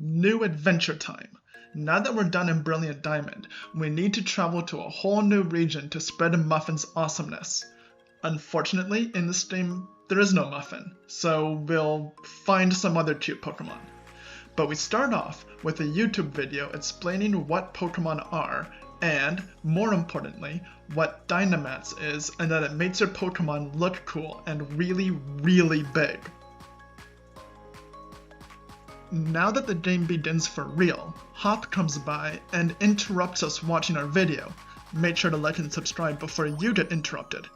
New adventure time. Now that we're done in Brilliant Diamond, we need to travel to a whole new region to spread Muffin's awesomeness. Unfortunately, in this game, there is no Muffin, so we'll find some other cute Pokemon. But we start off with a YouTube video explaining what Pokemon are, and, more importantly, what Dynamax is and that it makes your Pokemon look cool and really, really big. Now that the game begins for real, Hop comes by and interrupts us watching our video. Make sure to like and subscribe before you get interrupted.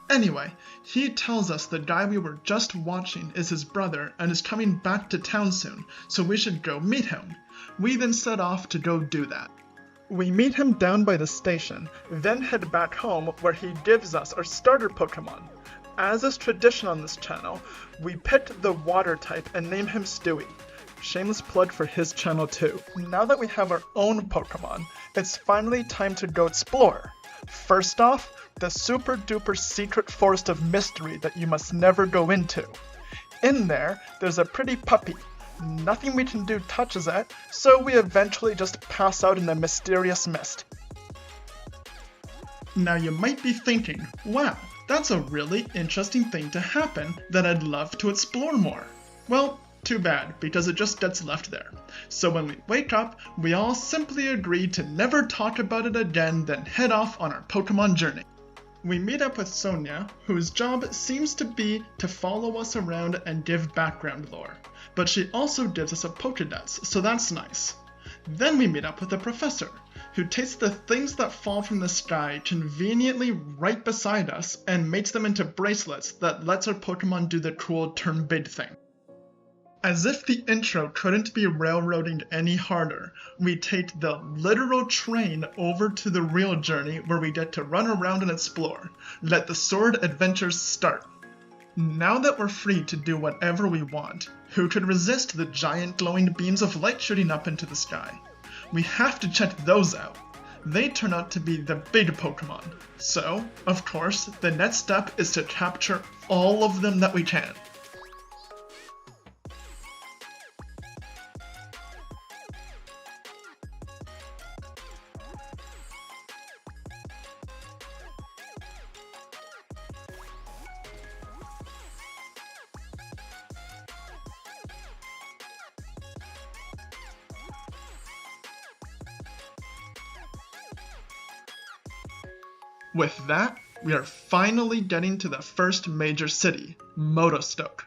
Anyway, he tells us the guy we were just watching is his brother and is coming back to town soon, so we should go meet him. We then set off to go do that. We meet him down by the station, then head back home where he gives us our starter Pokemon. As is tradition on this channel, we picked the water type and name him Stewie. Shameless plug for his channel too. Now that we have our own Pokemon, it's finally time to go explore. First off, the super duper secret forest of mystery that you must never go into. In there, there's a pretty puppy. Nothing we can do touches it, so we eventually just pass out in the mysterious mist. Now you might be thinking, wow, that's a really interesting thing to happen that I'd love to explore more. Well, too bad, because it just gets left there. So when we wake up, we all simply agree to never talk about it again, then head off on our Pokemon journey. We meet up with Sonia, whose job seems to be to follow us around and give background lore. But she also gives us a Pokédex, so that's nice. Then we meet up with the professor, who takes the things that fall from the sky conveniently right beside us and makes them into bracelets that lets our Pokemon do the cool turn big thing. As if the intro couldn't be railroading any harder, we take the literal train over to the real journey where we get to run around and explore. Let the sword adventures start. Now that we're free to do whatever we want, who could resist the giant glowing beams of light shooting up into the sky? We have to check those out. They turn out to be the big Pokemon. So, of course, the next step is to capture all of them that we can. With that, we are finally getting to the first major city, Motostoke.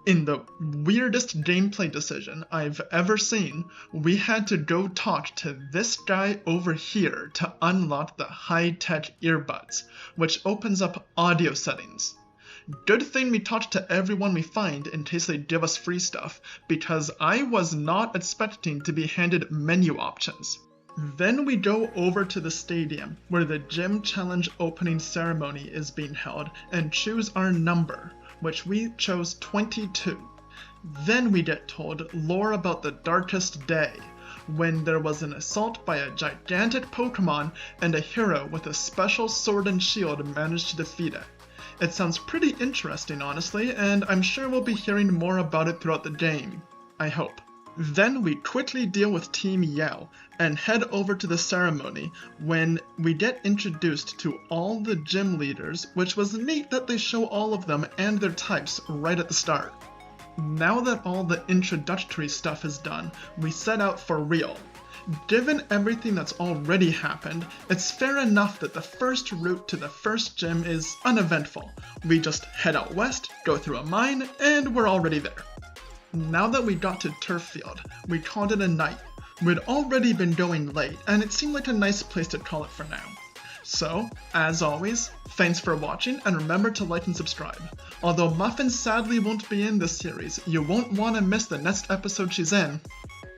In the weirdest gameplay decision I've ever seen, we had to go talk to this guy over here to unlock the high-tech earbuds, which opens up audio settings. Good thing we talked to everyone we find in case they give us free stuff, because I was not expecting to be handed menu options. Then we go over to the stadium, where the Gym Challenge opening ceremony is being held, and choose our number, which we chose 22. Then we get told lore about the darkest day, when there was an assault by a gigantic Pokemon and a hero with a special sword and shield managed to defeat it. It sounds pretty interesting, honestly, and I'm sure we'll be hearing more about it throughout the game. I hope. Then we quickly deal with Team Yell and head over to the ceremony when we get introduced to all the gym leaders, which was neat that they show all of them and their types right at the start. Now that all the introductory stuff is done, we set out for real. Given everything that's already happened, it's fair enough that the first route to the first gym is uneventful. We just head out west, go through a mine, and we're already there. Now that we got to Turf Field, we called it a night. We'd already been going late, and it seemed like a nice place to call it for now. So, as always, thanks for watching, and remember to like and subscribe. Although Muffin sadly won't be in this series, you won't want to miss the next episode she's in.